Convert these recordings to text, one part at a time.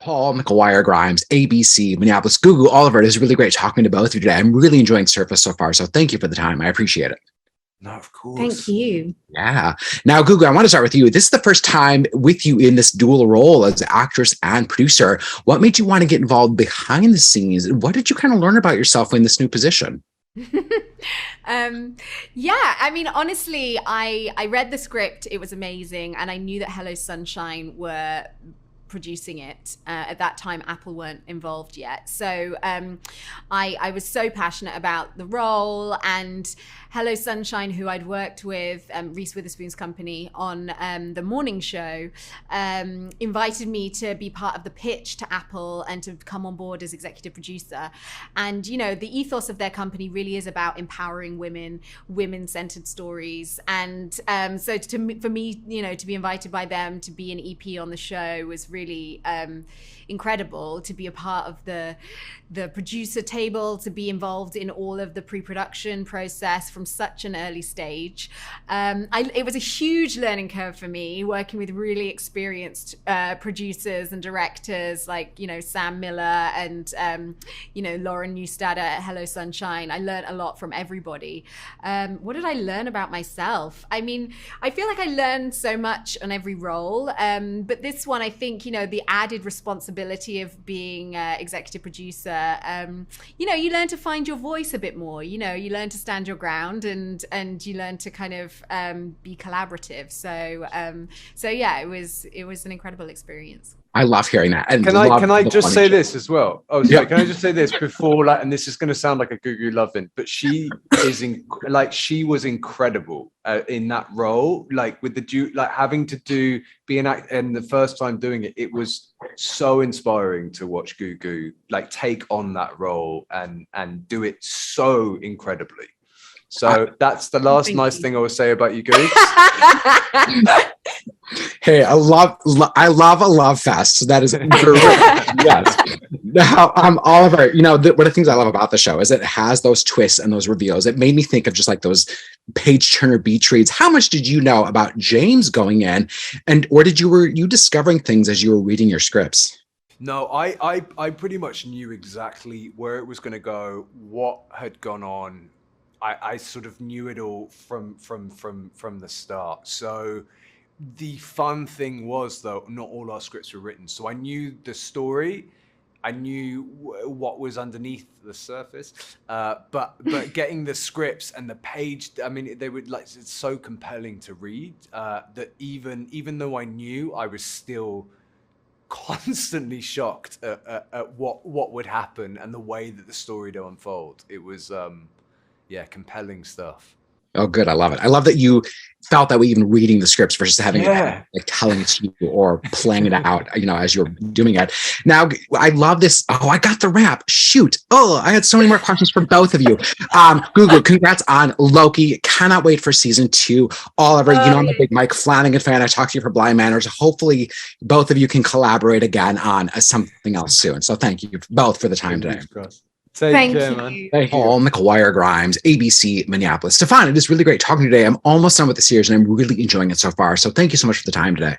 Paul, McGuire-Grimes, ABC, Minneapolis, Gugu, Oliver. It is really great talking to both of you today. I'm really enjoying Surface so far, so thank you for the time. I appreciate it. No, of course. Thank you. Yeah. Now, Gugu, I want to start with you. This is the first time with you in this dual role as actress and producer. What made you want to get involved behind the scenes? What did you kind of learn about yourself in this new position? Yeah, I mean, honestly, I read the script. It was amazing. And I knew that Hello Sunshine were producing it. At that time, Apple weren't involved yet. So I was so passionate about the role, and Hello Sunshine, who I'd worked with, Reese Witherspoon's company, on the morning show, invited me to be part of the pitch to Apple and to come on board as executive producer. And, you know, the ethos of their company really is about empowering women, women-centered stories. And so for me, you know, to be invited by them to be an EP on the show was really incredible. To be a part of the producer table, to be involved in all of the pre-production process from such an early stage. It was a huge learning curve for me, working with really experienced producers and directors like, you know, Sam Miller and, you know, Lauren Newstad at Hello Sunshine. I learned a lot from everybody. What did I learn about myself? I mean, I feel like I learned so much on every role, but this one, I think, you know, the added responsibility of being executive producer, you know, you learn to find your voice a bit more. You know, you learn to stand your ground, and you learn to kind of be collaborative. So yeah, it was an incredible experience. I love hearing that. And can I just say this as well? Oh, sorry. Yeah. Can I just say this before, like, and this is going to sound like a Gugu loving, but she is she was incredible in that role, like with having to be an act, and the first time doing it, it was so inspiring to watch Gugu like take on that role and do it so incredibly. So that's the last nice thing I will say about you guys. Hey, I love a love fest. So that is yes. Now, Oliver, you know, one of the things I love about the show is it has those twists and those reveals. It made me think of just like those page turner beach reads. How much did you know about James going in, or were you discovering things as you were reading your scripts? No, I pretty much knew exactly where it was going to go, what had gone on. I sort of knew it all from the start. So the fun thing was, though, not all our scripts were written. So I knew the story, I knew what was underneath the surface, but getting the scripts and the page, I mean, they would like, it's so compelling to read that even though I knew, I was still constantly shocked at what would happen and the way that the story would unfold. It was yeah, compelling stuff. Oh, good. I love it. I love that you felt that way even reading the scripts versus having it like telling it to you or playing it out, you know, as you're doing it. Now, I love this. Oh, I got the rap. Shoot. Oh, I had so many more questions for both of you. Gugu, congrats on Loki. Cannot wait for season 2. Oliver, you know, I'm a big Mike Flanagan fan. I talked to you for Blind Manners. Hopefully both of you can collaborate again on something else soon. So thank you both for the time today. Thank you, man. Paul, McGuire-Grimes, ABC, Minneapolis. Stephan, it is really great talking today. I'm almost done with the series and I'm really enjoying it so far. So thank you so much for the time today.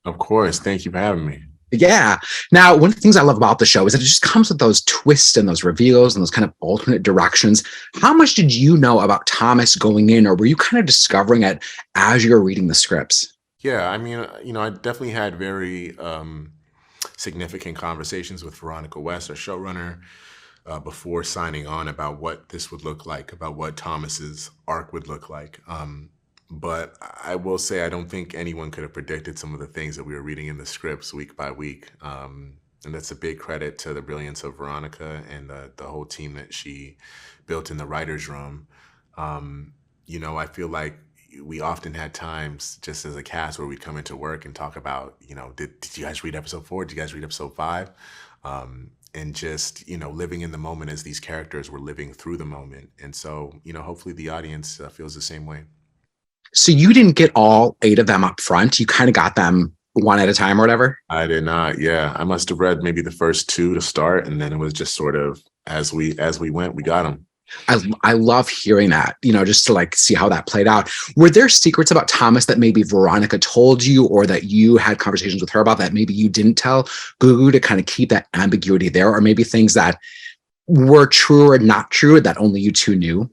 Of course. Thank you for having me. Yeah. Now, one of the things I love about the show is that it just comes with those twists and those reveals and those kind of alternate directions. How much did you know about Thomas going in, or were you kind of discovering it as you were reading the scripts? Yeah, I mean, you know, I definitely had very significant conversations with Veronica West, our showrunner, before signing on about what this would look like, about what Thomas's arc would look like. But I will say I don't think anyone could have predicted some of the things that we were reading in the scripts week by week. And that's a big credit to the brilliance of Veronica and the whole team that she built in the writer's room. You know, I feel like we often had times just as a cast where we'd come into work and talk about, you know, did you guys read episode 4? Did you guys read episode 5? And just, you know, living in the moment as these characters were living through the moment. And so, you know, hopefully the audience feels the same way. So you didn't get all 8 of them up front. You kind of got them one at a time or whatever? I did not. Yeah. I must have read maybe the first 2 to start. And then it was just sort of as we went, we got them. I love hearing that, just to like see how that played out. Were there secrets about Thomas that maybe Veronica told you, or that you had conversations with her about that maybe you didn't tell Gugu, to kind of keep that ambiguity there, or maybe things that were true or not true that only you two knew?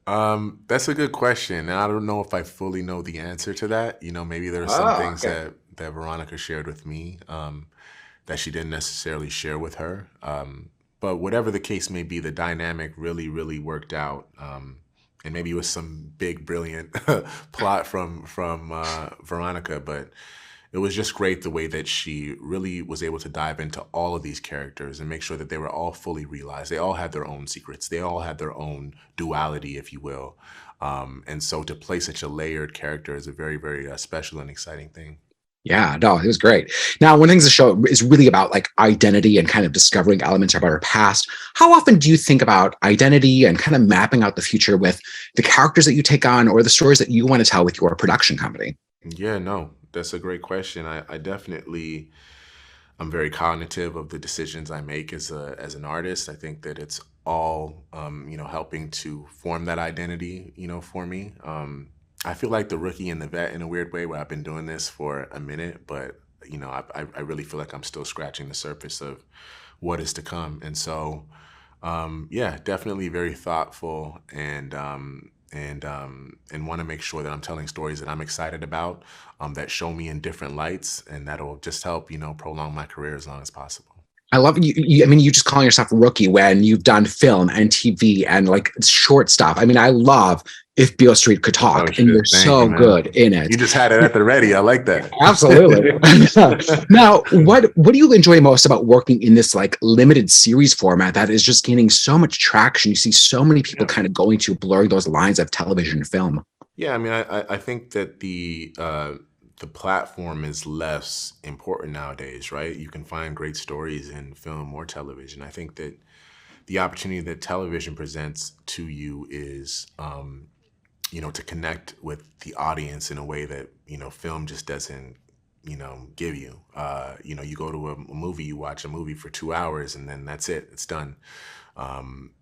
That's a good question. And I don't know if I fully know the answer to that. Maybe there are some things that Veronica shared with me that she didn't necessarily share with her. But whatever the case may be, the dynamic really, really worked out. And maybe it was some big, brilliant plot from Veronica, but it was just great the way that she really was able to dive into all of these characters and make sure that they were all fully realized. They all had their own secrets. They all had their own duality, if you will. And so to play such a layered character is a very, very special and exciting thing. Yeah, no, it was great. Now, one of the things the show is really about, like, identity and kind of discovering elements about our past. How often do you think about identity and kind of mapping out the future with the characters that you take on, or the stories that you want to tell with your production company? Yeah, no, that's a great question. I definitely, I'm very cognitive of the decisions I make as an artist. I think that it's all, helping to form that identity, for me. I feel like the rookie and the vet in a weird way, where I've been doing this for a minute, but I really feel like I'm still scratching the surface of what is to come. And so, yeah, definitely very thoughtful, and want to make sure that I'm telling stories that I'm excited about, that show me in different lights, and that'll just help, prolong my career as long as possible. I love you. I mean, you just calling yourself a rookie when you've done film and TV and like short stuff. I mean, I love If Beale Street Could Talk, and you're so good in it. You just had it at the ready. I like that. Absolutely. Now, what do you enjoy most about working in this like limited series format that is just gaining so much traction? You see so many people kind of going to blurring those lines of television and film. Yeah, I mean, I think that the platform is less important nowadays, right? You can find great stories in film or television. I think that the opportunity that television presents to you is, to connect with the audience in a way that, film just doesn't, give you. You go to a movie, you watch a movie for 2 hours, and then that's it. It's done.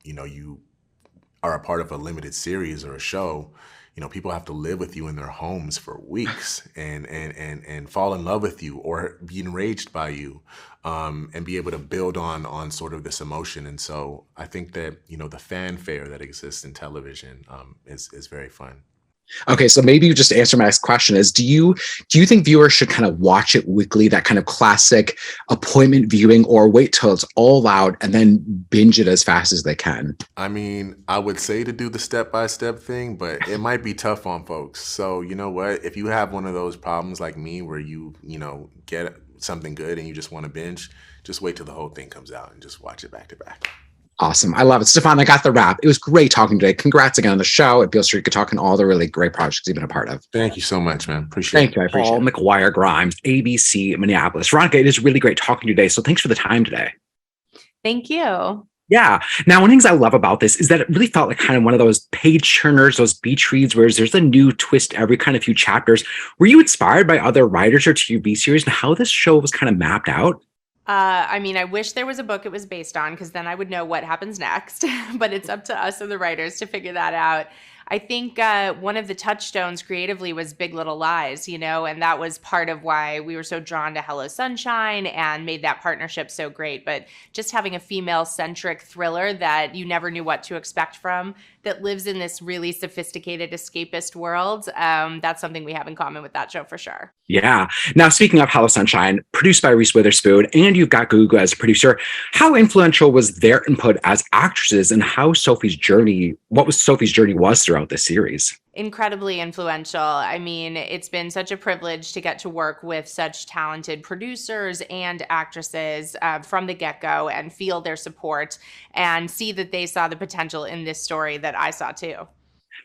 You are a part of a limited series or a show. People have to live with you in their homes for weeks and fall in love with you or be enraged by you, and be able to build on sort of this emotion. And so I think that, the fanfare that exists in television is very fun. Okay, so maybe you just answer my next question is, do you think viewers should kind of watch it weekly, that kind of classic appointment viewing, or wait till it's all out and then binge it as fast as they can? I mean, I would say to do the step-by-step thing, but it might be tough on folks. So you know what? If you have one of those problems like me where you get something good and you just want to binge, just wait till the whole thing comes out and just watch it back to back. Awesome. I love it. Stephan, I got the wrap. It was great talking today. Congrats again on the show at Beale Street Could Talk and all the really great projects you've been a part of. Thank you so much, man. Appreciate it. Thank you. I appreciate it. Paul McGuire Grimes, ABC Minneapolis. Veronica, it is really great talking to you today. So thanks for the time today. Thank you. Yeah. Now, one of the things I love about this is that it really felt like kind of one of those page turners, those beach reads, where there's a new twist every kind of few chapters. Were you inspired by other writers or TV series and how this show was kind of mapped out? I mean, I wish there was a book it was based on, because then I would know what happens next. But it's up to us and the writers to figure that out. I think one of the touchstones creatively was Big Little Lies, and that was part of why we were so drawn to Hello Sunshine and made that partnership so great. But just having a female-centric thriller that you never knew what to expect from, that lives in this really sophisticated escapist world, that's something we have in common with that show for sure. Yeah. Now, speaking of Hello Sunshine, produced by Reese Witherspoon, and you've got Gugu as a producer, how influential was their input as actresses, and what Sophie's journey was throughout this series? Incredibly influential. I mean, it's been such a privilege to get to work with such talented producers and actresses from the get-go, and feel their support and see that they saw the potential in this story that I saw too.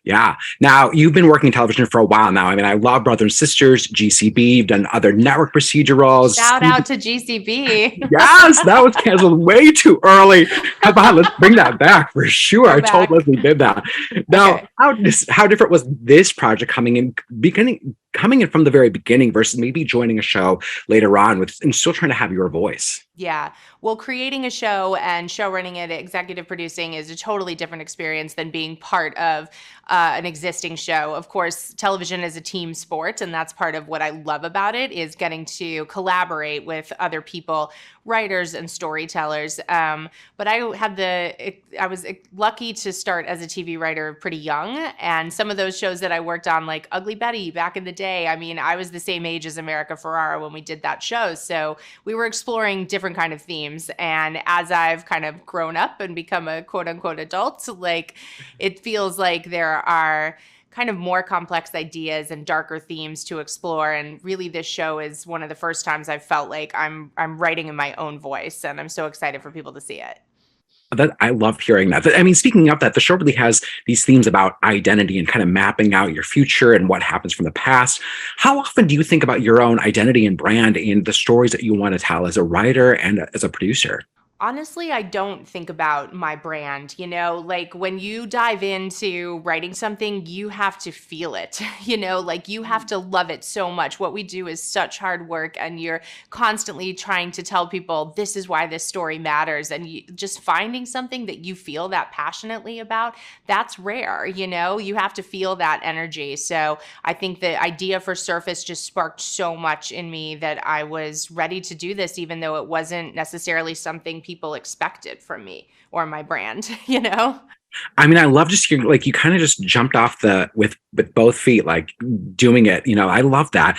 Yeah. Now, you've been working in television for a while now. I mean, I love Brothers and Sisters, GCB. You've done other network procedurals. Shout out to GCB. Yes, that was canceled way too early. How about let's bring that back for sure. I told Leslie did that. Now, okay. How different was this project coming coming in from the very beginning versus maybe joining a show later on with and still trying to have your voice? Yeah. Well, creating a show and show running it, executive producing is a totally different experience than being part of an existing show. Of course, television is a team sport, and that's part of what I love about it is getting to collaborate with other people, writers and storytellers. But I was lucky to start as a TV writer pretty young, and some of those shows that I worked on, like Ugly Betty back in the day, I mean, I was the same age as America Ferrara when we did that show. So we were exploring different kind of themes. And as I've kind of grown up and become a quote unquote adult, like it feels like there are kind of more complex ideas and darker themes to explore. And really this show is one of the first times I've felt like I'm writing in my own voice, and I'm so excited for people to see it. That I love hearing that. I mean, speaking of that, the show really has these themes about identity and kind of mapping out your future and what happens from the past. How often do you think about your own identity and brand in the stories that you want to tell as a writer and as a producer? Honestly, I don't think about my brand, like when you dive into writing something, you have to feel it, like you have to love it so much. What we do is such hard work, and you're constantly trying to tell people this is why this story matters. And just finding something that you feel that passionately about, that's rare, you have to feel that energy. So I think the idea for Surface just sparked so much in me that I was ready to do this, even though it wasn't necessarily something people expected from me or my brand, I mean, I love just hearing, like, you kind of just jumped off with both feet, like doing it. I love that.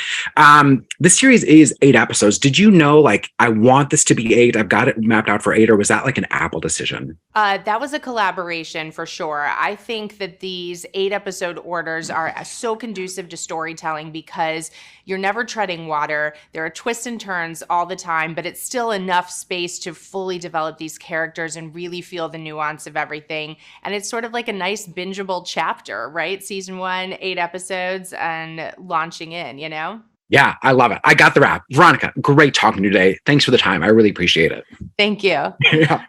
This series is 8 episodes. Did you know, like, I want this to be 8? I've got it mapped out for 8, or was that like an Apple decision? That was a collaboration for sure. I think that these 8 episode orders are so conducive to storytelling because you're never treading water. There are twists and turns all the time, but it's still enough space to fully develop these characters and really feel the nuance of everything. And it's sort of like a nice bingeable chapter, right? Season 1, 8 episodes, and launching in, Yeah, I love it. I got the wrap. Veronica, great talking to you today. Thanks for the time. I really appreciate it. Thank you. Yeah.